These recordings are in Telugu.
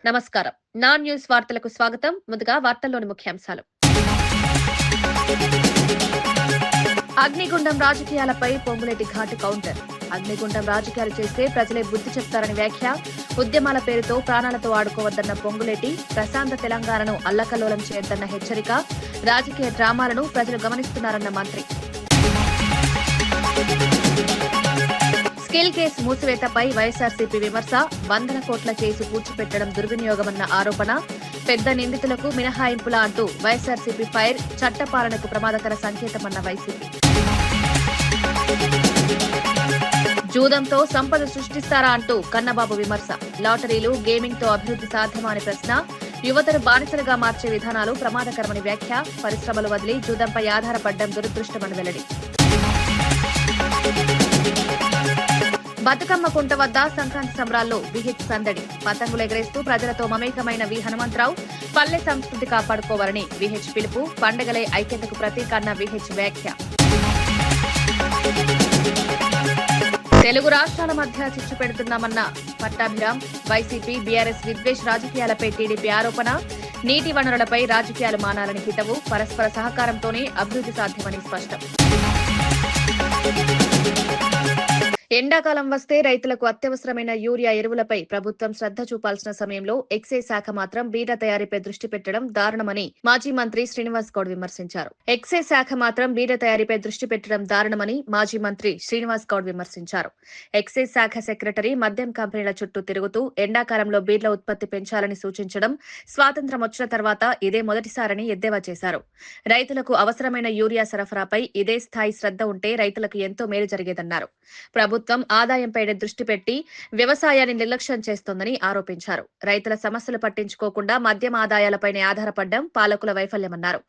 నమస్కారం. నా న్యూస్ వార్తలకు స్వాగతం. ముందుగా వార్తల్లోని ముఖ్యాంశాలు. అగ్నిగుండం రాజకీయాలపై పొంగులేటి ఘాటు కౌంటర్. అగ్నిగుండం రాజకీయాలు చేస్తే ప్రజలే బుద్ధి చెప్తారని వ్యాఖ్య. ఉద్యమాల పేరుతో ప్రాణాలతో ఆడుకోవద్దన్న పొంగులేటి. ప్రశాంత తెలంగాణను అల్లకల్లోలం చేయొద్దన్న హెచ్చరిక. రాజకీయ డ్రామాలను ప్రజలు గమనిస్తున్నారన్న మంత్రి. స్కిల్ కేసు మూసివేతపై వైఎస్ఆర్సీపీ విమర్శ. వందల కోట్ల కేసు పూడ్చిపెట్టడం దుర్వినియోగమన్న ఆరోపణ. పెద్ద నిందితులకు మినహాయింపులా అంటూ వైఎస్ఆర్సీపీ ఫైర్. చట్టపాలనకు ప్రమాదకర సంకేతమన్న వైసీపీ. జూదంతో సంపద సృష్టిస్తారా అంటూ కన్నబాబు విమర్శ. లాటరీలు, గేమింగ్ తో అభివృద్ధి సాధ్యమా అని ప్రశ్న. యువతను బానిసలుగా మార్చే విధానాలు ప్రమాదకరమని వ్యాఖ్య. పరిశ్రమలు వదిలి జూదంపై ఆధారపడ్డం దురదృష్టమని వెల్లడి. బతుకమ్మ కుంట వద్ద సంక్రాంతి సంబరాల్లో విహెచ్ సందడి. పతంగులు ఎగరేస్తూ ప్రజలతో మమేకమైన వి హనుమంతరావు. పల్లె సంస్కృతి కాపాడుకోవాలని విహెచ్ పిలుపు. పండుగలే ఐక్యతకు ప్రతీక అన్న విహెచ్ వ్యాఖ్య. తెలుగు రాష్ట్రాల మధ్య చిచ్చు పెడుతున్నామన్న పట్టాభిరామ్. వైసీపీ, బీఆర్ఎస్ విద్వేష్ రాజకీయాలపై టీడీపీ ఆరోపణ. నీటి వనరులపై రాజకీయాలు మానాలని హితవు. పరస్పర సహకారంతోనే అభివృద్ధి సాధ్యమని స్పష్టం. ఎండాకాలం వస్తే రైతులకు అత్యవసరమైన యూరియా ఎరువులపై ప్రభుత్వం శ్రద్ధ చూపాల్సిన సమయంలో ఎక్సైజ్ శాఖ మాత్రం బీడ తయారీపై దృష్టి పెట్టడం దారుణమని మాజీ మంత్రి శ్రీనివాస్ గౌడ్ విమర్శించారు. ఎక్సైజ్ శాఖ మాత్రం బీడ తయారీపై దృష్టి పెట్టడం దారుణమని మాజీ మంత్రి శ్రీనివాస్ గౌడ్ విమర్శించారు. ఎక్సైజ్ శాఖ సెక్రటరీ మద్యం కంపెనీల చుట్టూ తిరుగుతూ ఎండాకాలంలో బీడ్ల ఉత్పత్తి పెంచాలని సూచించడం స్వాతంత్ర్యం వచ్చిన తర్వాత ఇదే మొదటిసారని ఎద్దేవా చేశారు. రైతులకు అవసరమైన యూరియా సరఫరాపై ఇదే స్థాయి శ్రద్ధ ఉంటే రైతులకు ఎంతో మేలు జరిగేదన్నారు. ప్రభుత్వం ఆదాయంపై దృష్టి పెట్టి వ్యవసాయాన్ని నిర్లక్ష్యం చేస్తోందని ఆరోపించారు. రైతుల సమస్యలు పట్టించుకోకుండా మద్యం ఆదాయాలపైనే ఆధారపడడం పాలకుల వైఫల్యమన్నారు.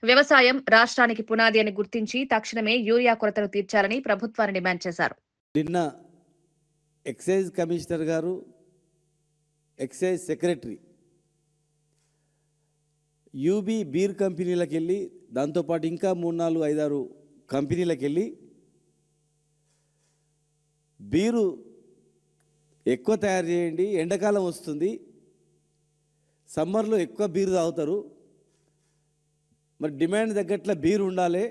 వ్యవసాయం రాష్ట్రానికి పునాది అని గుర్తించి తక్షణమే యూరియా కొరతను తీర్చాలని ప్రభుత్వాన్ని డిమాండ్ చేశారు. నిన్న ఎక్సైజ్ కమిషనర్ గారు, ఎక్సైజ్ సెక్రటరీ యూబీ బీర్ కంపెనీలకు వెళ్ళి, దాంతోపాటు ఇంకా 3, 4, 5, 6 కంపెనీలకు వెళ్ళి బీరు ఎక్కువ తయారు చేయండి, ఎండాకాలం వస్తుంది, సమ్మర్లో ఎక్కువ బీరు తాగుతారు, మరి డిమాండ్ తగ్గట్ల బీరు ఉండాలి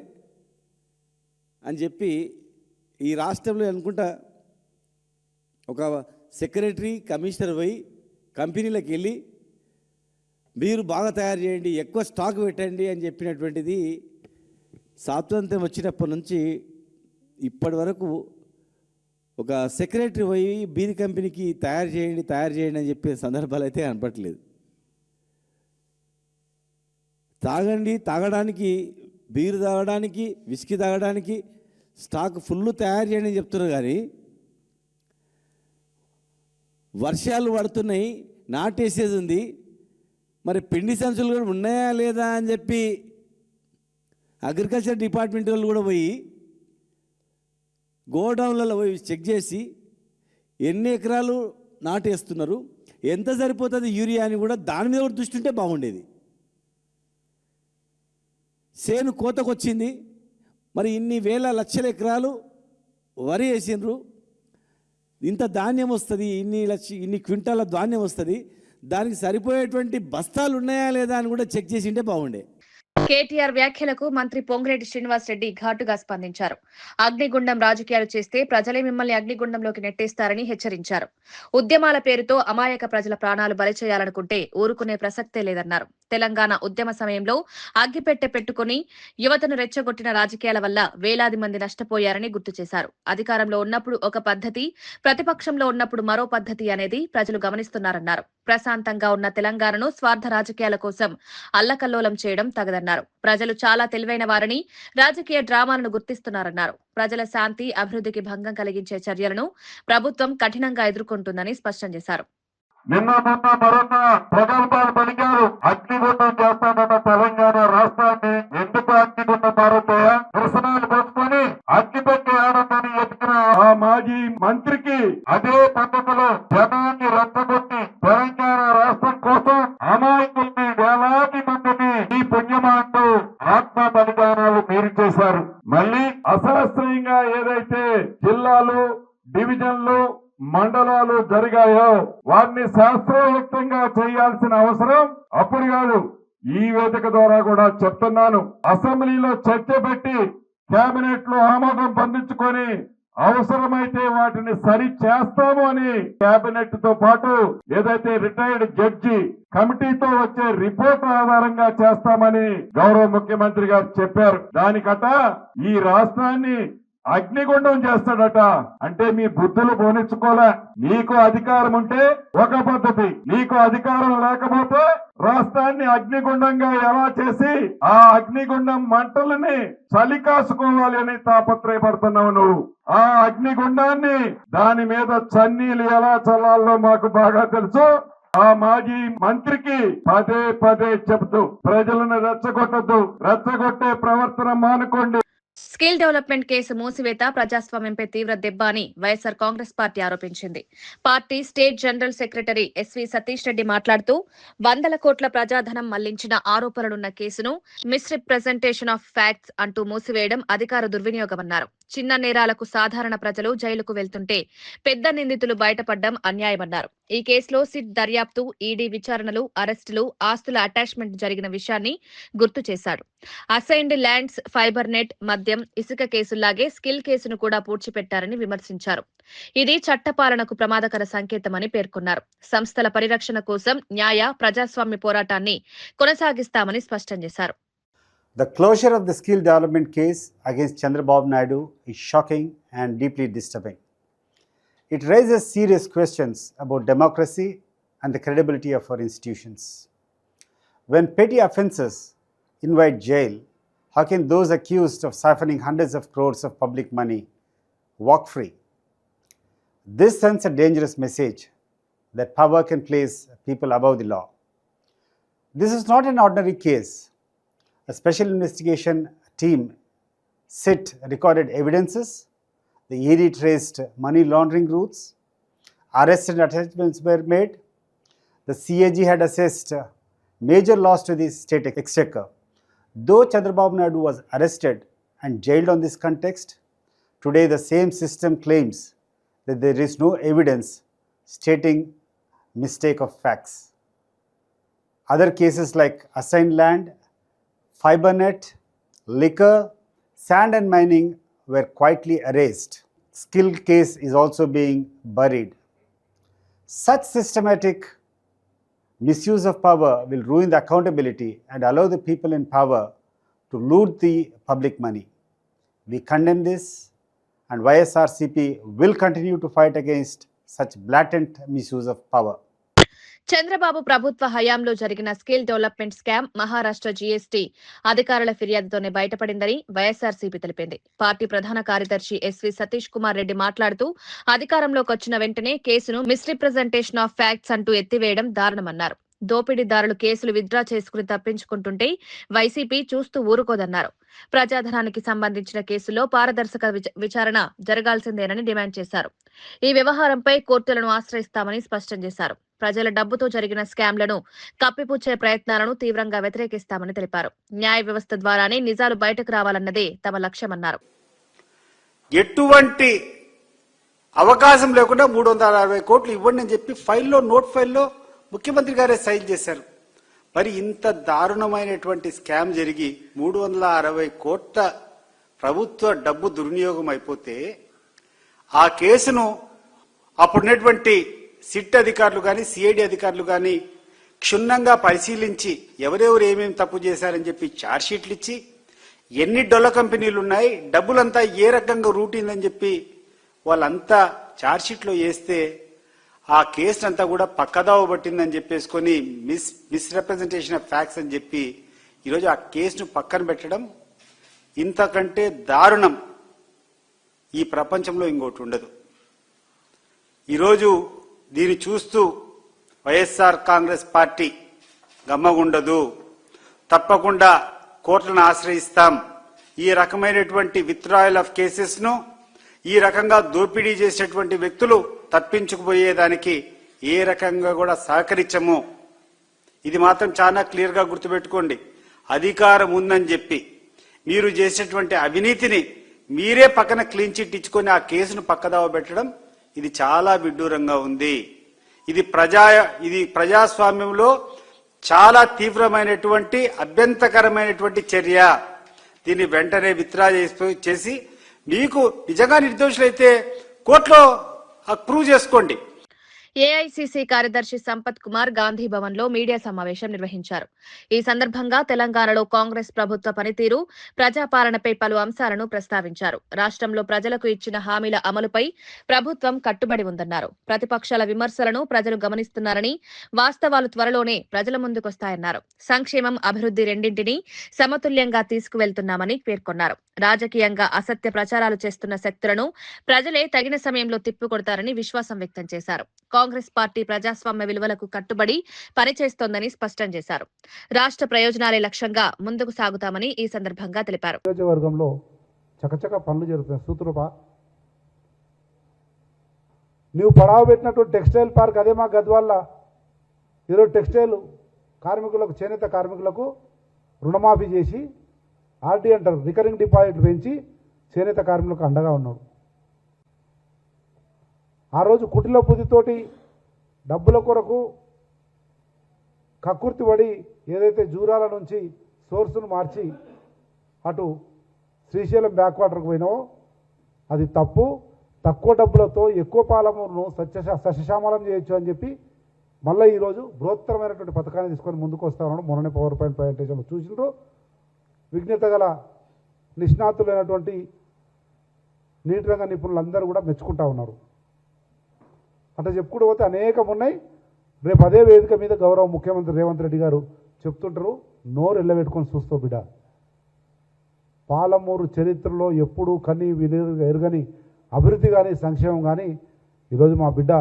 అని చెప్పి ఈ రాష్ట్రంలో అనుకుంటా ఒక సెక్రటరీ, కమిషనర్ పోయి కంపెనీలకు వెళ్ళి బీరు బాగా తయారు చేయండి, ఎక్కువ స్టాక్ పెట్టండి అని చెప్పినటువంటిది స్వాతంత్ర్యం వచ్చినప్పటి నుంచి ఇప్పటి వరకు ఒక సెక్రటరీ పోయి బీర్ కంపెనీకి తయారు చేయండి అని చెప్పే సందర్భాలు అయితే కనపట్లేదు. తాగడానికి బీరు తాగడానికి, విస్కీ తాగడానికి స్టాక్ ఫుల్ తయారు చేయండి అని చెప్తున్నారు. కానీ వర్షాలు పడుతున్నాయి, నాటేసేది ఉంది, మరి పిండి సంచులు కూడా ఉన్నాయా లేదా అని చెప్పి అగ్రికల్చర్ డిపార్ట్మెంట్ వాళ్ళు కూడా పోయి గోడౌన్లలో పోయి చెక్ చేసి ఎన్ని ఎకరాలు నాటేస్తున్నారు, ఎంత సరిపోతుంది యూరియా అని కూడా దాని మీద కూడా దృష్టి ఉంటే బాగుండేది. సేను కోతకు వచ్చింది, మరి ఇన్ని వేల లక్షల ఎకరాలు వరి వేసిండ్రు, ఇంత ధాన్యం వస్తుంది, ఇన్ని క్వింటాల ధాన్యం వస్తుంది, దానికి సరిపోయేటువంటి బస్తాలు ఉన్నాయా లేదా అని కూడా చెక్ చేసి ఉంటే బాగుండే. కేటీఆర్ వ్యాఖ్యలకు మంత్రి పొంగులేటి శ్రీనివాస్ రెడ్డి ఘాటుగా స్పందించారు. అగ్నిగుండం రాజకీయాలు చేస్తే ప్రజలే మిమ్మల్ని అగ్నిగుండంలోకి నెట్టేస్తారని హెచ్చరించారు. ఉద్యమాల పేరుతో అమాయక ప్రజల ప్రాణాలు బలి చేయాలనుకుంటే ఊరుకునే ప్రసక్తే లేదన్నారు. తెలంగాణ ఉద్యమ సమయంలో అగ్గిపెట్టె పెట్టుకుని యువతను రెచ్చగొట్టిన రాజకీయాల వల్ల వేలాది మంది నష్టపోయారని గుర్తు చేశారు. అధికారంలో ఉన్నప్పుడు ఒక పద్ధతి, ప్రతిపక్షంలో ఉన్నప్పుడు మరో పద్ధతి అనేది ప్రజలు గమనిస్తున్నారన్నారు. ప్రశాంతంగా ఉన్న తెలంగాణను స్వార్థ రాజకీయాల కోసం అల్లకల్లోలం చేయడం తగదన్నారు. ప్రజలు చాలా తెలివైన వారని, రాజకీయ డ్రామాలను గుర్తిస్తున్నారన్నారు. ప్రజల శాంతి, అభివృద్ధికి భంగం కలిగించే చర్యలను ప్రభుత్వం కఠినంగా ఎదుర్కొంటుందని స్పష్టం చేశారు. నిన్న మరొక ప్రగల్భాలు పలికారు. అగ్నిగుండం చేస్తానన్న తెలంగాణ రాష్ట్రాన్ని ఎందుకు అగ్నిగుండం మారుతాయా? దర్శనాలు పోసుకొని అగ్గిపెట్టి ఆడమని ఎత్తుకున్న ఆ మాజీ మంత్రికి అదే పద్ధతిలో జనాన్ని రెచ్చగొట్టి తెలంగాణ రాష్ట్రం కోసం అమాయకుల్ని, వేలాది మందిని ఈ పుణ్యమాంటూ ఆత్మ బలిదానాలు మీరు చేశారు. మళ్ళీ అశాస్త్రీయంగా ఏదైతే జిల్లాలు, డివిజన్లు, మండలాలు జరిగాయో వాటిని శాస్త్రయుక్తంగా చేయాల్సిన అవసరం అప్పుడు కాదు, ఈ వేదిక ద్వారా కూడా చెప్తున్నాను. అసెంబ్లీలో చర్చ పెట్టి కేబినెట్ లో ఆమోదం పొందించుకొని అవసరమైతే వాటిని సరి చేస్తాము అని కేబినెట్ తో పాటు ఏదైతే రిటైర్డ్ జడ్జి కమిటీతో వచ్చే రిపోర్ట్ ఆధారంగా చేస్తామని గౌరవ ముఖ్యమంత్రి గారు చెప్పారు. దానికట ఈ రాష్ట్రాన్ని అగ్నిగుండం చేస్తాడట. అంటే మీ బుద్ధులు పోనిచ్చుకోలే. నీకు అధికారం ఉంటే ఒక పద్ధతి, నీకు అధికారం లేకపోతే రాష్ట్రాన్ని అగ్నిగుండంగా ఎలా చేసి ఆ అగ్నిగుండం మంటలని చలి కాసుకోవాలి అని తాపత్రయపడుతున్నావు నువ్వు. ఆ అగ్నిగుండాన్ని దాని మీద చన్నీలు ఎలా చల్లాలో మాకు బాగా తెలుసు. ఆ మాజీ మంత్రికి పదే పదే చెబుతూ ప్రజలను రెచ్చగొట్టద్దు, రెచ్చగొట్టే ప్రవర్తన మానుకోండి. స్కిల్ డెవలప్మెంట్ కేసు మూసివేత ప్రజాస్వామ్యంపై తీవ్ర దెబ్బ అని వైఎస్సార్ కాంగ్రెస్ పార్టీ ఆరోపించింది. Party state general secretary SV Satish Reddy మాట్లాడుతూ 100 కోట్ల ప్రజాధనం మళ్లించిన ఆరోపణలున్న కేసును మిస్రిప్రజెంటేషన్ ఆఫ్ ఫ్యాక్ట్స్ అంటూ మూసివేయడం అధికార దుర్వినియోగమన్నారు. చిన్న నేరాలకు సాధారణ ప్రజలు జైలుకు వెళ్తుంటే పెద్ద నిందితులు బయటపడ్డం అన్యాయమన్నారు. ఈ కేసులో సిట్ దర్యాప్తు, ఈడీ విచారణలు, అరెస్టులు, ఆస్తుల అటాచ్మెంట్ జరిగిన విషయాన్ని గుర్తు చేశారు. అసైన్డ్ ల్యాండ్స్, ఫైబర్ నెట్, మద్యం, ఇసుక కేసుల్లాగే స్కిల్ కేసును కూడా పూడ్చిపెట్టారని విమర్శించారు. ఇది చట్టపాలనకు ప్రమాదకర సంకేతమని పేర్కొన్నారు. సంస్థల పరిరక్షణ కోసం న్యాయ, ప్రజాస్వామ్య పోరాటాన్ని కొనసాగిస్తామని స్పష్టం చేశారు. The closure of the skill development case against Chandrababu Naidu is shocking and deeply disturbing. It raises serious questions about democracy and the credibility of our institutions. When petty offences invite jail, how can those accused of siphoning hundreds of crores of public money walk free? This sends a dangerous message that power can place people above the law. This is not an ordinary case. A special investigation team, SIT, recorded evidences. The ED traced money laundering routes. Arrests and attachments were made. The CAG had assessed major loss to the state exchequer. Though Chandrababu Naidu was arrested and jailed on this context, today the same system claims that there is no evidence stating mistake of facts. Other cases like assigned land, FiberNet, liquor, sand and mining were quietly erased. Skill case is also being buried. Such systematic misuse of power will ruin the accountability and allow the people in power to loot the public money. We condemn this, and YSRCP will continue to fight against such blatant misuse of power. Chandrababu ప్రభుత్వ హయాంలో జరిగిన skill development scam Maharashtra GST అధికారుల ఫిర్యాదుతోనే బయటపడిందని వైఎస్సార్సీపీ తెలిపింది. పార్టీ ప్రధాన కార్యదర్శి ఎస్వి సతీష్ కుమార్ రెడ్డి మాట్లాడుతూ అధికారంలోకి వచ్చిన వెంటనే కేసును మిస్రిప్రజెంటేషన్ ఆఫ్ ఫ్యాక్ట్స్ అంటూ ఎత్తివేయడం దారుణమన్నారు. దోపిడీదారులు కేసులు విత్డ్రా చేసుకుని తప్పించుకుంటుంటే వైసీపీ చూస్తూ ఊరుకోదన్నారు. ప్రజాధనానికి సంబంధించిన కేసుల్లో పారదర్శక విచారణ జరగాల్సిందేనని డిమాండ్ చేశారు. ఈ వ్యవహారంపై కోర్టులను ఆశ్రయిస్తామని స్పష్టం చేశారు. ప్రజల డబ్బుతో జరిగిన స్కామ్లను కప్పిపుచ్చే ప్రయత్నాలను తీవ్రంగా వ్యతిరేకిస్తామని తెలిపారు. న్యాయ వ్యవస్థ ద్వారానే నిజాలు బయటకు రావాలన్నదే తమ లక్ష్యమన్నారు. ఎటువంటి అవకాశం లేకుండా 360 కోట్లు ఇవ్వండి అని చెప్పి నోట్ ఫైల్లో ముఖ్యమంత్రి గారే సైన్ చేశారు. మరి ఇంత దారుణమైనటువంటి స్కామ్ జరిగి 360 కోట్ల ప్రభుత్వ డబ్బు దుర్వినియోగం అయిపోతే ఆ కేసును అప్పుడున్నటువంటి సిట్ అధికారులు కానీ సిఐడి అధికారులు కానీ క్షుణ్ణంగా పరిశీలించి ఎవరెవరు ఏమేమి తప్పు చేశారని చెప్పి ఛార్జ్షీట్లు ఇచ్చి ఎన్ని డొల్ల కంపెనీలు ఉన్నాయి, డబ్బులంతా ఏ రకంగా రూటీన్ అని చెప్పి వాళ్ళంతా ఛార్జ్షీట్లో వేస్తే ఆ కేసునంతా కూడా పక్కదావ పట్టిందని చెప్పేసుకొని మిస్రిప్రజెంటేషన్ ఆఫ్ ఫ్యాక్ట్స్ అని చెప్పి ఈరోజు ఆ కేసును పక్కన పెట్టడం ఇంతకంటే దారుణం ఈ ప్రపంచంలో ఇంకోటి ఉండదు. ఈరోజు దీన్ని చూస్తూ వైఎస్ఆర్ కాంగ్రెస్ పార్టీ గమ్మగుండదు. తప్పకుండా కోర్టులను ఆశ్రయిస్తాం. ఈ రకమైనటువంటి విత్డ్రాయల్ ఆఫ్ కేసెస్ ను, ఈ రకంగా దోపిడీ చేసేటువంటి వ్యక్తులు తప్పించుకుపోయేదానికి ఏ రకంగా కూడా సహకరించము. ఇది మాత్రం చాలా క్లియర్ గా గుర్తుపెట్టుకోండి. అధికారం ఉందని చెప్పి మీరు చేసేటువంటి అవినీతిని మీరే పక్కన క్లీన్ చిట్ ఇచ్చుకొని ఆ కేసును పక్కదావ పెట్టడం ఇది చాలా విడ్డూరంగా ఉంది. ఇది ప్రజాస్వామ్యంలో చాలా తీవ్రమైనటువంటి అభ్యంతరకరమైనటువంటి చర్య. దీన్ని వెంటనే విత్డ్రా చేసి మీకు నిజంగా నిర్దోషులైతే కోర్టులో ప్రూవ్ చేసుకోండి. ఏఐసీసీ కార్యదర్శి సంపత్ కుమార్ గాంధీ భవన్ లో మీడియా సమావేశం నిర్వహించారు. ఈ సందర్భంగా తెలంగాణలో కాంగ్రెస్ ప్రభుత్వ పనితీరు, ప్రజాపాలనపై పలు అంశాలను ప్రస్తావించారు. రాష్ట్రంలో ప్రజలకు ఇచ్చిన హామీల అమలుపై ప్రభుత్వం కట్టుబడి ఉందన్నారు. ప్రతిపక్షాల విమర్శలను ప్రజలు గమనిస్తున్నారని, వాస్తవాలు త్వరలోనే ప్రజల ముందుకొస్తాయన్నారు. సంక్షేమం, అభివృద్ధి రెండింటినీ సమతుల్యంగా తీసుకువెళ్తున్నామని పేర్కొన్నారు. రాజకీయంగా అసత్య ప్రచారాలు చేస్తున్న శక్తులను ప్రజలే తగిన సమయంలో తిప్పికొడతారని విశ్వాసం వ్యక్తం చేశారు. కాంగ్రెస్ పార్టీ ప్రజాస్వామ్య విలువలకు కట్టుబడి పనిచేస్తోందని స్పష్టం చేశారు. రాష్ట్ర ప్రయోజనాలే లక్ష్యంగా ముందుకు సాగుతామని ఈ సందర్భంగా తెలిపారు. నియోజకవర్గంలో చకచక పనులు జరుగుతున్నాయి. సూత్రపా నువ్వు పడావ పెట్టినటువంటి టెక్స్టైల్ పార్క్ అదే మా గద్వాల ఈరోజు టెక్స్టైల్ కార్మికులకు, చేనేత కార్మికులకు రుణమాఫీ చేసి ఆర్డీ అంటారు, రికరింగ్ డిపాజిట్ పెంచి చేనేత కార్మికులకు అండగా ఉన్నాడు. ఆ రోజు కుటిల బుద్ధితోటి డబ్బుల కొరకు కక్కుర్తి పడి ఏదైతే జూరాల నుంచి సోర్సును మార్చి అటు శ్రీశైలం బ్యాక్వాటర్కు పోయినావో అది తప్పు. తక్కువ డబ్బులతో ఎక్కువ పాలమూరును సస్యశ్యామలం చేయొచ్చు అని చెప్పి మళ్ళీ ఈరోజు బృహత్తరమైనటువంటి పథకాన్ని తీసుకొని ముందుకు వస్తా ఉన్నాడు. మొన్ననే పవర్ పాయింట్ ప్రజెంటేషన్లో చూసినారు. విజ్ఞత గల నిష్ణాతులైనటువంటి నీటి రంగ నిపుణులందరూ కూడా మెచ్చుకుంటా ఉన్నారు. అట్లా చెప్పుకుంటూ పోతే అనేకం ఉన్నాయి. రేపు అదే వేదిక మీద గౌరవ ముఖ్యమంత్రి రేవంత్ రెడ్డి గారు చెప్తుంటారు, నోరు ఎల్లబెట్టుకొని చూస్తావు బిడ్డ. పాలమూరు చరిత్రలో ఎప్పుడూ కని ఎరుగని అభివృద్ధి కానీ సంక్షేమం కానీ ఈరోజు మా బిడ్డ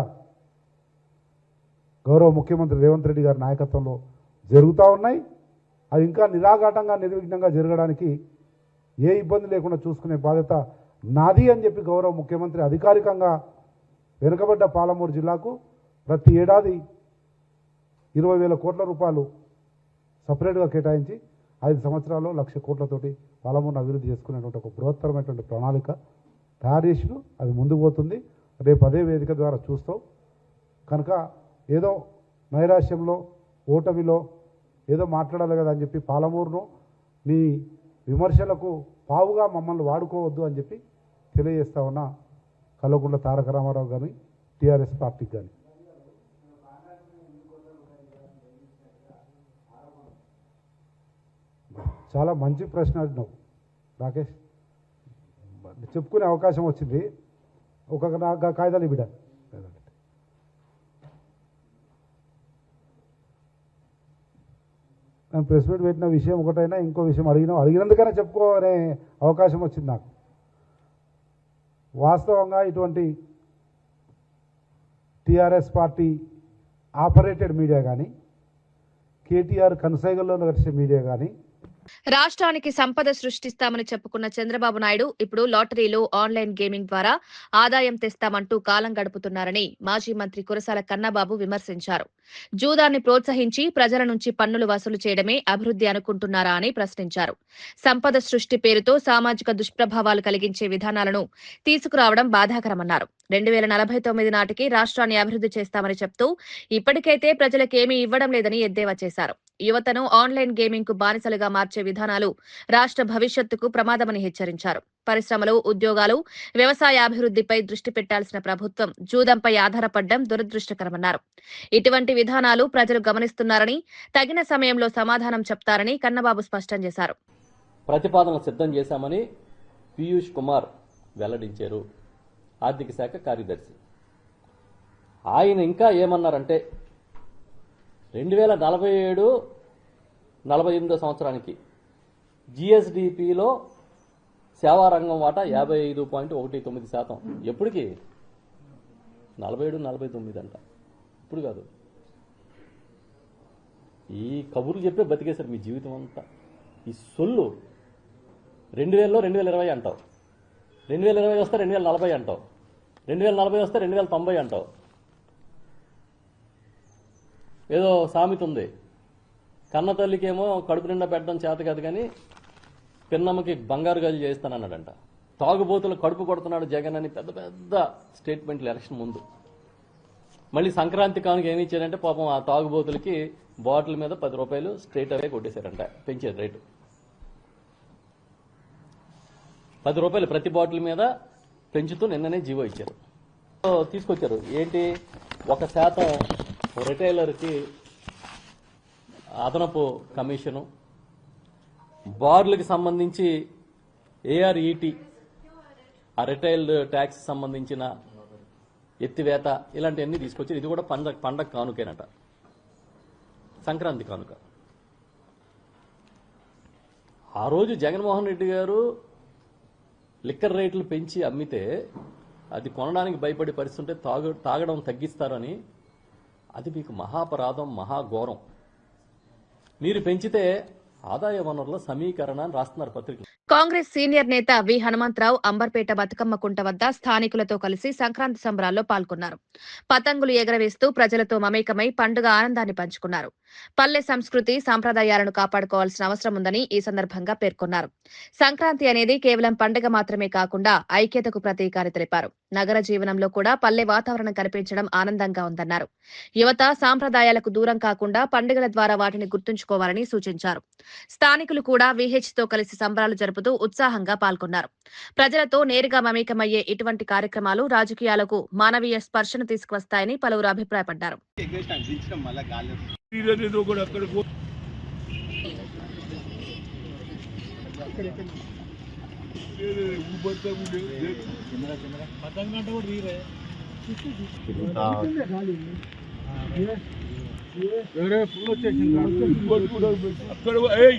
గౌరవ ముఖ్యమంత్రి రేవంత్ రెడ్డి గారి నాయకత్వంలో జరుగుతూ ఉన్నాయి. అవి ఇంకా నిరాఘాటంగా నిర్విఘ్నంగా జరగడానికి ఏ ఇబ్బంది లేకుండా చూసుకునే బాధ్యత నాది అని చెప్పి గౌరవ ముఖ్యమంత్రి అధికారికంగా వెనుకబడ్డ పాలమూరు జిల్లాకు ప్రతి ఏడాది 20,000 కోట్ల రూపాయలు సపరేట్గా కేటాయించి 5 సంవత్సరాల్లో 1,00,000 కోట్లతోటి పాలమూరును అభివృద్ధి చేసుకునేటువంటి ఒక బృహత్తరమైనటువంటి ప్రణాళిక తయారు చేసిన అది ముందుకు పోతుంది. రేపు అదే వేదిక ద్వారా చూస్తాం. కనుక ఏదో నైరాశ్యంలో ఓటమిలో ఏదో మాట్లాడాలి కదా అని చెప్పి పాలమూరును నీ విమర్శలకు పావుగా మమ్మల్ని వాడుకోవద్దు అని చెప్పి తెలియజేస్తా ఉన్నా కల్వకుంట్ల తారక రామారావు కానీ టీఆర్ఎస్ పార్టీకి కానీ. చాలా మంచి ప్రశ్న అడిగినావు రాకేష్. చెప్పుకునే అవకాశం వచ్చింది. ఒక కాగితాలు బిడ్డ నేను ప్రెస్ మీట్ పెట్టిన విషయం ఒకటైనా ఇంకో విషయం అడిగినందుకైనా చెప్పుకోనే అవకాశం వచ్చింది నాకు. వాస్తవంగా ఇటువంటి టీఆర్ఎస్ పార్టీ ఆపరేటెడ్ మీడియా కానీ, కేటీఆర్ కనసైగల్లో నడిచే మీడియా కానీ రాష్ట్రానికి సంపద సృష్టిస్తామని చెప్పుకున్న చంద్రబాబు నాయుడు ఇప్పుడు లాటరీలు, ఆన్లైన్ గేమింగ్ ద్వారా ఆదాయం తెస్తామంటూ కాలం గడుపుతున్నారని మాజీ మంత్రి కురసాల కన్నబాబు విమర్శించారు. జూదాన్ని ప్రోత్సహించి ప్రజల నుంచి పన్నులు వసూలు చేయడమే అభివృద్ధి అనుకుంటున్నారా అని ప్రశ్నించారు. సంపద సృష్టి పేరుతో సామాజిక దుష్ప్రభావాలు కలిగించే విధానాలను తీసుకురావడం బాధాకరమన్నారు. 2049 నాటికి రాష్ట్రాన్ని అభివృద్ధి చేస్తామని చెప్తూ ఇప్పటికైతే ప్రజలకేమీ ఇవ్వడం లేదని ఎద్దేవా చేశారు. యువతను ఆన్లైన్ గేమింగ్ కు బానిసలుగా మార్చే విధానాలు రాష్ట్ర భవిష్యత్తుకు ప్రమాదమని హెచ్చరించారు. పరిశ్రమలు, ఉద్యోగాలు, వ్యవసాయ అభివృద్ధిపై దృష్టి పెట్టాల్సిన ప్రభుత్వం జూదంపై ఆధారపడడం దురదృష్టకరమన్నారు. ఇటువంటి విధానాలు ప్రజలు గమనిస్తున్నారని, తగిన సమయంలో సమాధానం చెప్తారని కన్నబాబు స్పష్టం చేశారు. ప్రతిపాదనలు సిద్ధం చేశామని పీయూష్ కుమార్ వెల్లడించారు, ఆర్థిక శాఖ కార్యదర్శి. ఆయన ఇంకా ఏమన్నారంటే 2047-48 సంవత్సరానికి జిఎస్డిపిలో సేవారంగం వాటా 55.19%. ఎప్పటికి 47-49 అంట, ఇప్పుడు కాదు. ఈ కబుర్లు చెప్పే బతికేశారు మీ జీవితం అంతా. ఈ సొల్లు 2000లో 2020 అంటావు, 2020 వస్తే 2040 అంటావు, 2040 వస్తే 2090 అంటావు. ఏదో సామెత ఉంది, కన్న తల్లికేమో కడుపు నిండా పెట్టడం చేత కాదు కానీ పిన్నమ్మకి బంగారు గది చేస్తానన్నాడంట. తాగుబోతులు కడుపు కొడుతున్నాడు జగన్ అని పెద్ద పెద్ద స్టేట్మెంట్లు ఎలక్షన్ ముందు. మళ్ళీ సంక్రాంతి కానుక ఏమి ఇచ్చారంటే పాపం ఆ తాగుబోతులకి బాటిల్ మీద 10 రూపాయలు స్ట్రైట్ అవే కొట్టేశారంట, పెంచారు రేటు. 10 రూపాయలు ప్రతి బాటిల్ మీద పెంచుతూ నిన్ననే జీవో ఇచ్చారు, తీసుకొచ్చారు. ఏంటి 1% రిటైలర్కి అదనపు కమిషను, బార్లకు సంబంధించి ఏఆర్ఈటీ ఆ రిటైల్ ట్యాక్స్ సంబంధించిన ఎత్తివేత, ఇలాంటివన్నీ తీసుకొచ్చారు. ఇది కూడా పండగ కానుకేనట, సంక్రాంతి కానుక. ఆ రోజు జగన్మోహన్ రెడ్డి గారు లిక్కర్ రేట్లు పెంచి అమ్మితే అది కొనడానికి భయపడే పరిస్థితి ఉంటే తాగడం తగ్గిస్తారని, అది మీకు మహాపరాధం, మహాఘోరం. మీరు పెంచితే ఆదాయ వనరుల సమీకరణ అని రాస్తున్నారు పత్రిక. కాంగ్రెస్ సీనియర్ నేత వి హనుమంతరావు అంబర్పేట బతుకమ్మ కుంట వద్ద స్థానికులతో కలిసి సంక్రాంతి సంబరాల్లో పాల్గొన్నారు. పతంగులు ఎగరవేస్తూ ప్రజలతో మమేకమై పండుగ ఆనందాన్ని పంచుకున్నారు. పల్లె సంస్కృతి సంప్రదాయాలను కాపాడుకోవాల్సిన అవసరం ఉందని ఈ సందర్భంగా పేర్కొన్నారు. సంక్రాంతి అనేది కేవలం పండుగ మాత్రమే కాకుండా ఐక్యతకు ప్రతీక అని తెలిపారు. నగర జీవనంలో కూడా పల్లె వాతావరణం కనిపించడం ఆనందంగా ఉందన్నారు. యువత సాంప్రదాయాలకు దూరం కాకుండా పండుగల ద్వారా వాటిని గుర్తుంచుకోవాలని సూచించారు. స్థానికులు కూడా విహెచ్తో కలిసి సంబరాలు జరుపుతూ ఉత్సాహంగా పాల్గొన్నారు. ప్రజలతో నేరుగా మమేకమయ్యే ఇటువంటి కార్యక్రమాలు రాజకీయాలకు మానవీయ స్పర్శను తీసుకువస్తాయని పలువురు అభిప్రాయపడ్డారు.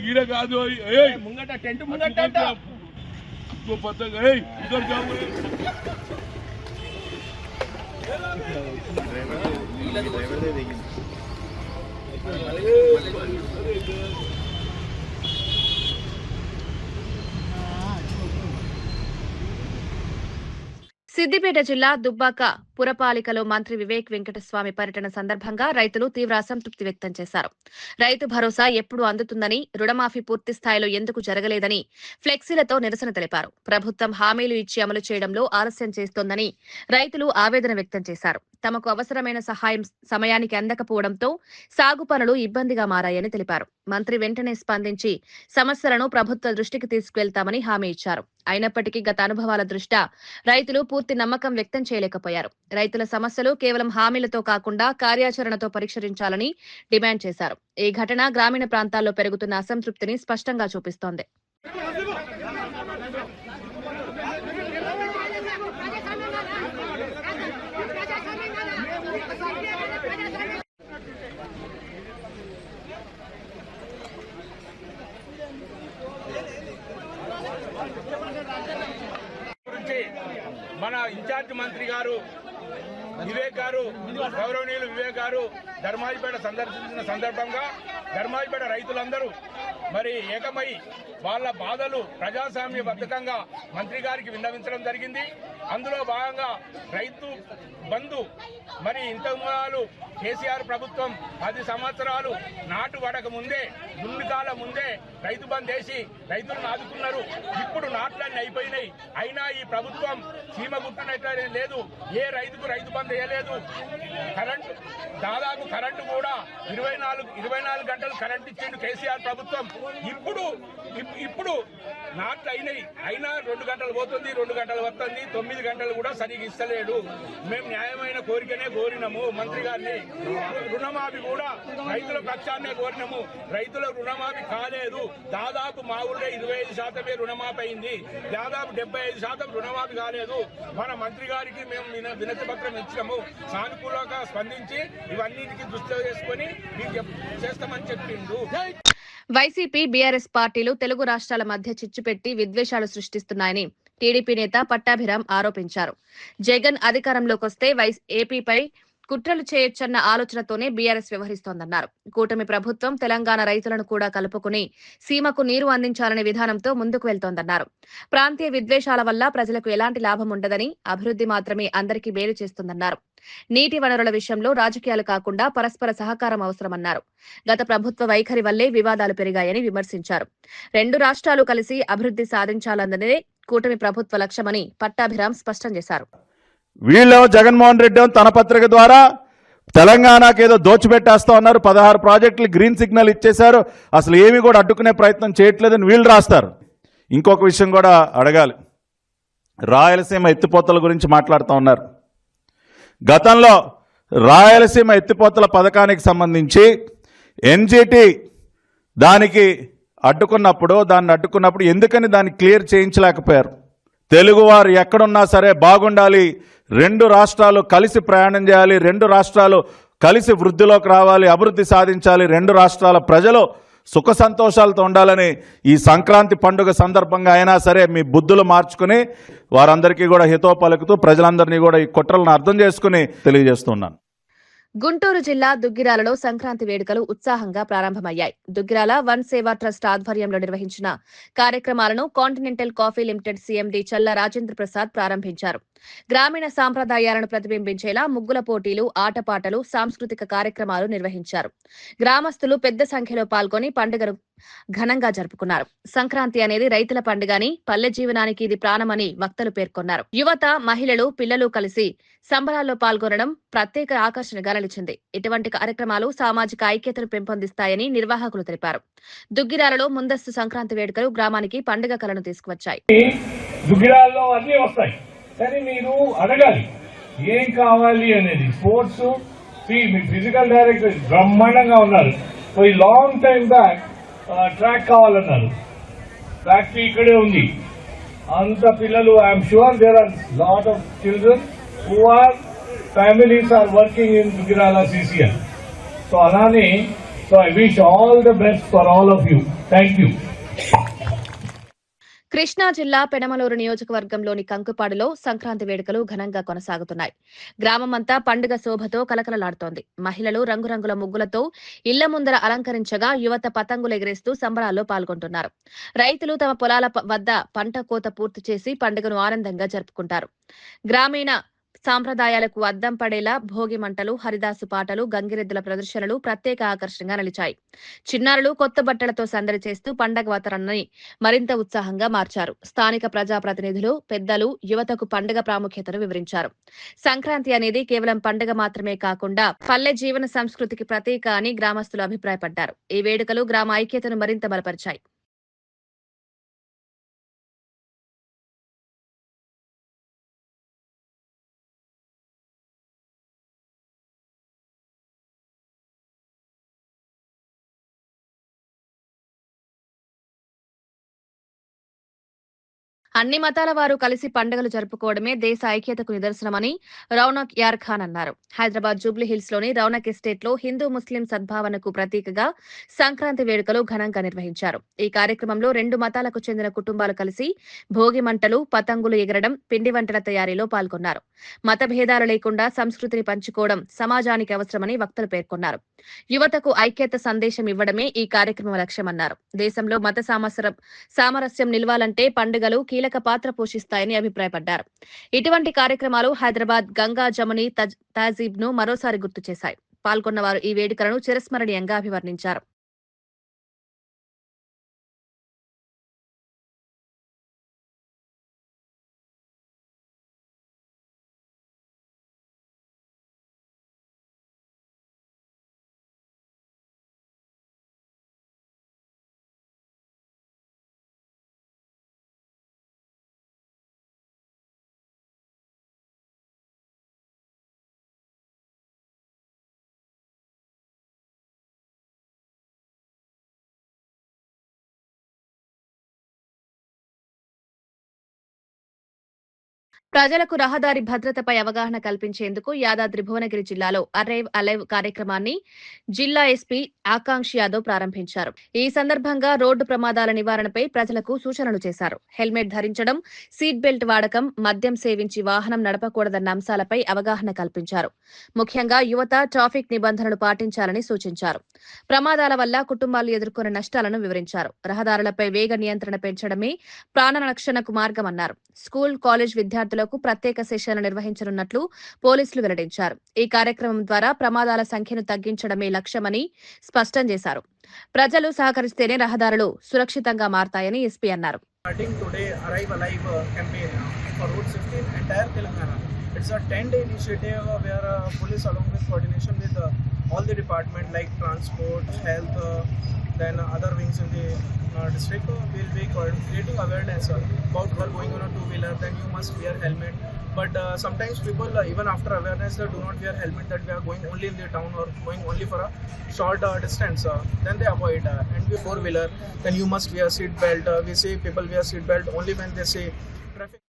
ఈడ కాదు ముంగట టెంట్ ముంగట సిద్దిపేట జిల్లా దుబ్బాక పురపాలికలో మంత్రి వివేక్ వెంకటస్వామి పర్యటన సందర్భంగా రైతులు తీవ్ర అసంతృప్తి వ్యక్తం చేశారు. రైతు భరోసా ఎప్పుడు అందుతుందని, రుణమాఫీ పూర్తి స్థాయిలో ఎందుకు జరగలేదని ఫ్లెక్సీలతో నిరసన తెలిపారు. ప్రభుత్వం హామీలు ఇచ్చి అమలు చేయడంలో ఆలస్యం చేస్తోందని రైతులు ఆవేదన వ్యక్తం చేశారు. తమకు అవసరమైన సహాయం సమయానికి అందకపోవడంతో సాగు పనులు ఇబ్బందిగా మారాయని తెలిపారు. మంత్రి వెంటనే స్పందించి సమస్యలను ప్రభుత్వ దృష్టికి తీసుకువెళ్తామని హామీ ఇచ్చారు. అయినప్పటికీ గత అనుభవాల దృష్ట్యా రైతులు పూర్తి నమ్మకం వ్యక్తం చేయలేకపోయారు. రైతుల సమస్యలు కేవలం హామీలతో కాకుండా కార్యాచరణతో పరిష్కరించాలని డిమాండ్ చేశారు. ఈ ఘటన గ్రామీణ ప్రాంతాల్లో పెరుగుతున్న అసంతృప్తిని స్పష్టంగా చూపిస్తోంది. మన ఇన్ఛార్జ్ మంత్రి గారు వివేక్ గారు, గౌరవనీయులు వివేక్ గారు ధర్మాజిపేట సందర్శించిన సందర్భంగా ధర్మాజిపేట రైతులందరూ మరి ఏకమై వాళ్ళ బాధలు ప్రజాస్వామ్యబద్ధంగా మంత్రి గారికి విన్నవించడం జరిగింది. అందులో భాగంగా రైతు బంధు మరి ఇంతకు కేసీఆర్ ప్రభుత్వం 10 సంవత్సరాలు నాటు పడక ముందే, దున్నికాల ముందే రైతు బంధు వేసి రైతులను ఆదుకున్నారు. ఇప్పుడు నాట్లన్నీ అయిపోయినాయి. అయినా ఈ ప్రభుత్వం సీమ గుర్తున్నట్లే లేదు. ఏ రైతుకు రైతు బంధు వేయలేదు. దాదాపు కరెంటు కూడా 24 గంటలు కరెంట్ ఇచ్చిండు కేసీఆర్ ప్రభుత్వం. ఇప్పుడు నాట్లు అయినాయి. అయినా 2 గంటలు పోతుంది, 2 గంటలు వస్తుంది, 9 గంటలు కూడా సరిగ్గా ఇస్తలేడు. మేము న్యాయమైన కోరికనే కోరినాము మంత్రి గారిని. రుణమాఫీ కూడా రైతుల పక్షాన్నే కోరినాము. రైతుల రుణమాఫీ కాలేదు. దాదాపు మా ఊళ్ళో 25% రుణమాఫీ అయింది. దాదాపు 75% రుణమాఫీ కాలేదు. మన మంత్రి గారికి మేము వినతి పత్రం ఇచ్చినాము. సానుకూలంగా స్పందించి ఇవన్నిటికీ దృష్టిలో చేసుకుని మీకు చేస్తామని చెప్పిండు. వైసీపీ, బీఆర్ఎస్ పార్టీలు తెలుగు రాష్ట్రాల మధ్య చిచ్చు పెట్టి విద్వేషాలు సృష్టిస్తున్నాయని టీడీపీ నేత పట్టాభిరామ్ ఆరోపించారు. జగన్ అధికారంలోకొస్తే ఏపీపై కుట్రలు చేయొచ్చన్న ఆలోచనతోనే బీఆర్ఎస్ వ్యవహరిస్తోందన్నారు. కూటమి ప్రభుత్వం తెలంగాణ రైతులను కూడా కలుపుకుని సీమకు నీరు అందించాలనే విధానంతో ముందుకు వెళ్తోందన్నారు. ప్రాంతీయ విద్వేషాల వల్ల ప్రజలకు ఎలాంటి లాభం ఉండదని, అభివృద్ధి మాత్రమే అందరికీ మేలు చేస్తుందన్నారు. నీటి వనరుల విషయంలో రాజకీయాలు కాకుండా పరస్పర సహకారం అవసరమన్నారు. గత ప్రభుత్వ వైఖరి వల్లే వివాదాలు పెరిగాయని విమర్శించారు. 2 రాష్ట్రాలు కలిసి అభివృద్ధి సాధించాలన్నదే కూటమి ప్రభుత్వ లక్ష్యమని పట్టాభిరామ్ స్పష్టం చేశారు. వీళ్ళేమో జగన్మోహన్ రెడ్డి తన పత్రిక ద్వారా తెలంగాణకు ఏదో దోచిపెట్టేస్తా ఉన్నారు, 16 ప్రాజెక్టులు గ్రీన్ సిగ్నల్ ఇచ్చేశారు, అసలు ఏమీ కూడా అడ్డుకునే ప్రయత్నం చేయట్లేదని వీళ్ళు రాస్తారు. ఇంకొక విషయం కూడా అడగాలి. రాయలసీమ ఎత్తిపోతల గురించి మాట్లాడుతూ ఉన్నారు. గతంలో రాయలసీమ ఎత్తిపోతల పథకానికి సంబంధించి ఎన్జిటి దాన్ని అడ్డుకున్నప్పుడు ఎందుకని దాన్ని క్లియర్ చేయించలేకపోయారు? తెలుగువారు ఎక్కడున్నా సరే బాగుండాలి, 2 రాష్ట్రాలు కలిసి ప్రయాణం చేయాలి, 2 రాష్ట్రాలు కలిసి వృద్ధిలోకి రావాలి, అభివృద్ధి సాధించాలి, 2 రాష్ట్రాల ప్రజలు సుఖ సంతోషాలతో ఉండాలని ఈ సంక్రాంతి పండుగ సందర్భంగా అయినా సరే మీ బుద్ధులు మార్చుకుని వారందరికీ కూడా హితో పలుకుతూ ప్రజలందరినీ కూడా ఈ కుట్రలను అర్థం చేసుకుని తెలియజేస్తున్నాను. గుంటూరు జిల్లా దుగ్గిరాలలో సంక్రాంతి వేడుకలు ఉత్సాహంగా ప్రారంభమయ్యాయి. దుగ్గిరాల వన్ సేవా ట్రస్ట్ ఆధ్వర్యంలో నిర్వహించిన కార్యక్రమాలను కాంటినెంటల్ కాఫీ లిమిటెడ్ సీఎండీ చల్ల రాజేంద్ర ప్రసాద్ ప్రారంభించారు. గ్రామీణ సాంప్రదాయాలను ప్రతిబింబించేలా ముగ్గుల పోటీలు, ఆటపాటలు, సాంస్కృతిక కార్యక్రమాలు నిర్వహించారు. గ్రామస్తులు పెద్ద సంఖ్యలో పాల్గొని పండుగను ఘనంగా జరుపుకున్నారు. సంక్రాంతి అనేది రైతుల పండుగని, పల్లె జీవనానికి ఇది ప్రాణమని వక్తలు పేర్కొన్నారు. యువత, మహిళలు, పిల్లలు కలిసి సంబరాల్లో పాల్గొనడం ప్రత్యేక ఆకర్షణగా నిలిచింది. ఇటువంటి కార్యక్రమాలు సామాజిక ఐక్యతను పెంపొందిస్తాయని నిర్వాహకులు తెలిపారు. దుగ్గిరాలలో ముందస్తు సంక్రాంతి వేడుకలు గ్రామానికి పండుగ కళను తీసుకువచ్చాయి. దుగ్గిరాల్లో అన్ని వస్తాయి, కానీ మీరు అడగాలి ఏం కావాలి అనేది. స్పోర్ట్స్ మీ ఫిజికల్ డైరెక్టర్ బ్రహ్మాండంగా ఉన్నారు. ఈ లాంగ్ టైం బ్యాక్ ట్రాక్ కావాలన్నారు, ఫ్యాక్టరీ ఇక్కడే ఉంది. అంత పిల్లలు, I'm sure there are lot of children who are families are working in Dugirala CCL. So Alani, so I wish all the best for all of you. Thank you. Krishna జిల్లా పెనమలూరు నియోజకవర్గంలోని కంకుపాడులో సంక్రాంతి వేడుకలు ఘనంగా కొనసాగుతున్నాయి. గ్రామమంతా పండుగ శోభతో కలకలలాడుతోంది. మహిళలు రంగురంగుల ముగ్గులతో ఇళ్ల ముందర అలంకరించగా యువత పతంగులు ఎగరేస్తూ సంబరాల్లో పాల్గొంటున్నారు. రైతులు తమ పొలాల వద్ద పంట కోత పూర్తి చేసి పండుగను ఆనందంగా జరుపుకుంటారు. గ్రామీణ సాంప్రదాయాలకు అద్దం పడేలా భోగి మంటలు, హరిదాసు పాటలు, గంగిరెద్దుల ప్రదర్శనలు ప్రత్యేక ఆకర్షణగా నిలిచాయి. చిన్నారులు కొత్త బట్టలతో సందడి చేస్తూ పండగ వాతావరణాన్ని మరింత ఉత్సాహంగా మార్చారు. స్థానిక ప్రజాప్రతినిధులు, పెద్దలు యువతకు పండుగ ప్రాముఖ్యతను వివరించారు. సంక్రాంతి అనేది కేవలం పండుగ మాత్రమే కాకుండా పల్లె జీవన సంస్కృతికి ప్రతీక అని గ్రామస్తులు అభిప్రాయపడ్డారు. ఈ వేడుకలు గ్రామ ఐక్యతను మరింత బలపరిచాయి. అన్ని మతాల వారు కలిసి పండుగలు జరుపుకోవడమే దేశ ఐక్యతకు నిదర్శనమని రౌనక్ యార్ ఖాన్ అన్నారు. హైదరాబాద్ జూబ్లీ హిల్స్ లోని రౌనక్ ఎస్టేట్ లో హిందూ ముస్లిం సద్భావనకు ప్రతీకగా సంక్రాంతి వేడుకలు ఘనంగా నిర్వహించారు. ఈ కార్యక్రమంలో 2 మతాలకు చెందిన కుటుంబాలు కలిసి భోగి మంటలు, పతంగులు ఎగరడం, పిండి వంటల తయారీలో పాల్గొన్నారు. మత భేదాలు లేకుండా సంస్కృతిని పంచుకోవడం సమాజానికి అవసరమని వక్తలు పేర్కొన్నారు. యువతకు ఐక్యత సందేశం ఇవ్వడమే ఈ కార్యక్రమం లక్ష్యమన్నారు. దేశంలో మత సామరస్యం నిలవాలంటే పండుగలు కీలక పాత్ర పోషిస్తాయని అభిప్రాయపడ్డారు. ఇటువంటి కార్యక్రమాలు హైదరాబాద్ గంగా జముని తహజీబ్ ను మరోసారి గుర్తు చేశాయి. పాల్గొన్న వారు ఈ వేడుకలను చిరస్మరణీయంగా అభివర్ణించారు. ప్రజలకు రహదారి భద్రతపై అవగాహన కల్పించేందుకు యాదాద్రి భువనగిరి జిల్లాలో అరైవ్ అలైవ్ కార్యక్రమాన్ని జిల్లా ఎస్పీ ఆకాంక్ష యాదవ్ ప్రారంభించారు. ఈ సందర్భంగా రోడ్డు ప్రమాదాల నివారణపై ప్రజలకు సూచనలు చేశారు. హెల్మెట్ ధరించడం, సీట్ బెల్ట్ వాడకం, మద్యం సేవించి వాహనం నడపకూడదన్న అంశాలపై అవగాహన కల్పించారు. ముఖ్యంగా యువత ట్రాఫిక్ నిబంధనలు పాటించాలని సూచించారు. ప్రమాదాల వల్ల కుటుంబాలు ఎదుర్కొనే నష్టాలను వివరించారు. రహదారులపై వేగ నియంత్రణ పెంచడమే ప్రాణ రక్షణకు మార్గమన్నారు. స్కూల్, కాలేజ్ విద్యార్థులకు ప్రత్యేక సెషన్లు నిర్వహించనున్నట్లు పోలీసులు వెల్లడించారు. ఈ కార్యక్రమం ద్వారా ప్రమాదాల సంఖ్యను తగ్గించడమే లక్ష్యమని స్పష్టం చేశారు. ప్రజలు సహకరిస్తేనే రహదారులు సురక్షితంగా మారతాయని ఎస్పీ అన్నారు. Starting today, Arrive Alive campaign for road safety in entire Telangana. It's a 10-day initiative where police, along with coordination with all the departments like transport, health, then other wings in the district, will be creating awareness about while going on a two-wheeler. Then you must wear helmet. But sometimes people, even after awareness, they do not wear helmet. That we are going only in the town or going only for a short distance. Then they avoid. And with four-wheeler, then you must wear seat belt. We see people wear seat belt only when they see traffic.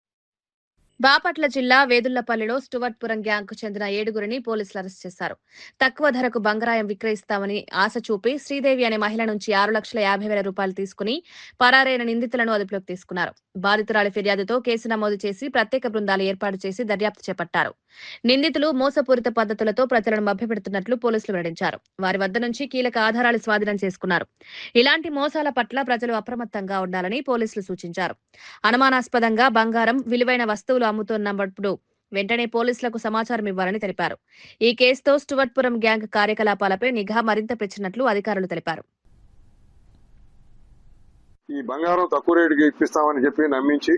Bapatla జిల్లా వేదుళ్లపల్లిలో స్టువర్ట్పురం గ్యాంగ్కు చెందిన 7గురిని పోలీసులు అరెస్ట్ చేశారు. తక్కువ ధరకు బంగారాయం విక్రయిస్తామని ఆశ చూపి శ్రీదేవి అనే మహిళ నుంచి 6,50,000 రూపాయలు తీసుకుని పరారైన నిందితులను అదుపులోకి తీసుకున్నారు. బాధితురాలి ఫిర్యాదుతో కేసు నమోదు చేసి ప్రత్యేక బృందాలు ఏర్పాటు చేసి దర్యాప్తు చేపట్టారు. నిందితులు మోసపూరిత పద్ధతులతో ప్రజలను మభ్యపెడుతున్నట్లు పోలీసులు వెల్లడించారు. వారి వద్ద నుంచి కీలక ఆధారాలు స్వాధీనం చేసుకున్నారు. ఇలాంటి మోసాల పట్ల ప్రజలు అప్రమత్తంగా ఉండాలని పోలీసులు సూచించారు. అనుమానాస్పదంగా బంగారం, విలువైన వస్తువులు అమ్ముతున్నప్పుడు వెంటనే పోలీసులకు సమాచారం ఇవ్వాలని తెలిపారు. ఈ కేసుతో స్టువర్ట్పురం గ్యాంగ్ కార్యకలాపాలపై నిఘా మరింత పెంచినట్లు అధికారులు తెలిపారు. ఈ బంగారం తక్కువ రేటుకి ఇప్పిస్తామని చెప్పి నమ్మించి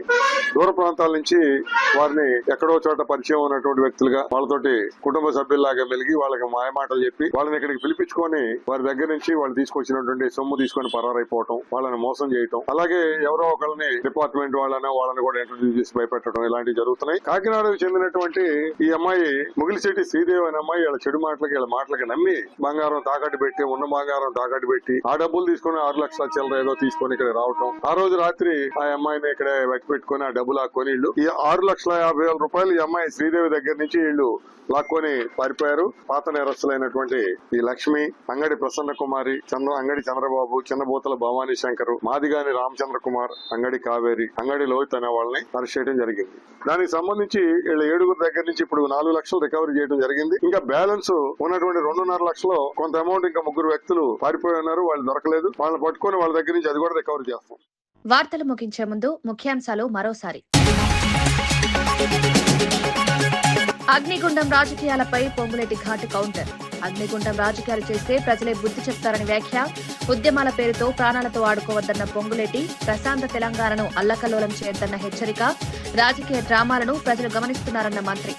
దూర ప్రాంతాల నుంచి వారిని ఎక్కడో చోట పరిచయం ఉన్నటువంటి వ్యక్తులుగా వాళ్ళతోటి కుటుంబ సభ్యుల్లాగా మెలిగి వాళ్ళకి మాయమాటలు చెప్పి వాళ్ళని ఇక్కడికి పిలిపించుకొని వారి దగ్గర నుంచి వాళ్ళు తీసుకొచ్చినటువంటి సొమ్ము తీసుకొని పరారైపోవటం, వాళ్ళని మోసం చేయటం, అలాగే ఎవరో ఒకళ్ళని డిపార్ట్మెంట్ వాళ్ళని కూడా ఇంట్రడ్యూస్ చేసి భయపెట్టడం ఇలాంటివి జరుగుతున్నాయి. కాకినాడకు చెందినటువంటి ఈ అమ్మాయి ముగిలిశెట్టి శ్రీదేవి అనే అమ్మాయి వీళ్ళ చెడు మాటలకి వీళ్ళ మాటలకి నమ్మి బంగారం తాకట్టు పెట్టి ఉన్న బంగారం తాకట్టు పెట్టి ఆ డబ్బులు తీసుకుని 6 లక్షల చిల్లర ఏదో తీసుకొని ఇక్కడ రావటం, ఆ రోజు రాత్రి ఆ అమ్మాయిని ఇక్కడ వెక్కి పెట్టుకుని ఆ డబ్బు లాక్కొని వీళ్ళు ఈ 6,50,000 రూపాయలు ఈ అమ్మాయి శ్రీదేవి దగ్గర నుంచి వీళ్ళు లాక్కొని పారిపోయారు. పాత నేరస్తులైనటువంటి ఈ లక్ష్మి, అంగడి ప్రసన్న కుమారి, అంగడి చంద్రబాబు, చిన్నబోతల భవానీ శంకర్, మాదిగాని రామచంద్ర కుమార్, అంగడి కావేరి, అంగడి లోహిత్ అనే వాళ్ళని అరెస్ట్ చేయడం జరిగింది. దానికి సంబంధించి వీళ్ళ 7గురి దగ్గర నుంచి ఇప్పుడు 4 లక్షలు రికవరీ చేయడం జరిగింది. ఇంకా బ్యాలెన్స్ ఉన్నటువంటి 2.5 లక్షలు కొంత అమౌంట్ ఇంకా 3 వ్యక్తులు పారిపోయి ఉన్నారు, వాళ్ళు దొరకలేదు. వాళ్ళని పట్టుకొని వాళ్ళ దగ్గర నుంచి అది కూడా రికవరీ చేస్తాం. వార్తలు ముగించే ముందు ముఖ్యాంశాలు మరోసారి. అగ్నిగుండం రాజకీయాలపై పొంగులేటి ఘాటు కౌంటర్. అగ్నిగుండం రాజకీయాలు చేస్తే ప్రజలే బుద్ధి చెప్తారని వ్యాఖ్య. ఉద్యమాల పేరుతో ప్రాణాలతో ఆడుకోవద్దన్న పొంగులేటి. ప్రశాంత తెలంగాణను అల్లకల్లోలం చేయొద్దన్న హెచ్చరిక. రాజకీయ డ్రామాలను ప్రజలు గమనిస్తున్నారన్న మంత్రి.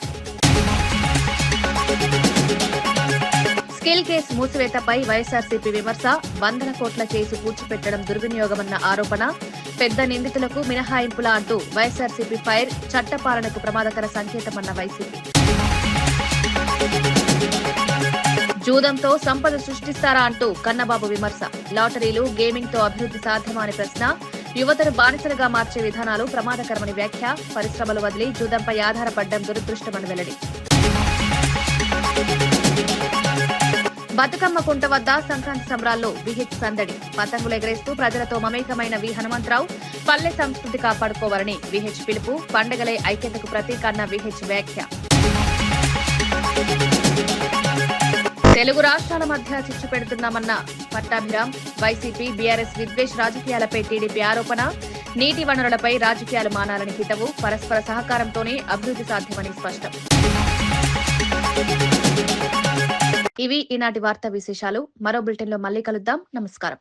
స్కిల్ కేసు మూసివేతపై వైఎస్ఆర్సీపీ విమర్శ. 100 కోట్ల కేసు పూడ్చిపెట్టడం దుర్వినియోగమన్న ఆరోపణ. పెద్ద నిందితులకు మినహాయింపులా అంటూ వైఎస్ఆర్సీపీ ఫైర్. చట్టపాలనకు ప్రమాదకర సంకేతమన్న వైసీపీ. జూదంతో సంపద సృష్టిస్తారా అంటూ కన్నబాబు విమర్శ. లాటరీలు, గేమింగ్ తో అభివృద్ధి సాధ్యమా అనే ప్రశ్న. యువతను బానిసలుగా మార్చే విధానాలు ప్రమాదకరమని వ్యాఖ్య. పరిశ్రమలు వదిలి జూదంపై ఆధారపడ్డం దురదృష్టమని వెల్లడి. బతుకమ్మ కుంట వద్ద సంక్రాంతి సంబరాల్లో విహెచ్ సందడి. పతంగులు ఎగరేస్తూ ప్రజలతో మమేకమైన వి హనుమంతరావు. పల్లె సంస్కృతి కాపాడుకోవాలని విహెచ్ పిలుపు. పండగలే ఐక్యతకు ప్రతీక అన్న విహెచ్ వ్యాఖ్య. తెలుగు రాష్ట్రాల మధ్య చిచ్చు పెడుతున్నామన్న పట్టాభిరామ్. వైసీపీ, బీఆర్ఎస్ విద్వేష రాజకీయాలపై టీడీపీ ఆరోపణ. నీటి వనరులపై రాజకీయాలు మానాలని హితవు. పరస్పర సహకారంతోనే అభివృద్ధి సాధ్యమని స్పష్టం. ఇవి ఈనాటి వార్తా విశేషాలు. మరో బులెటిన్లో మళ్ళీ కలుద్దాం. నమస్కారం.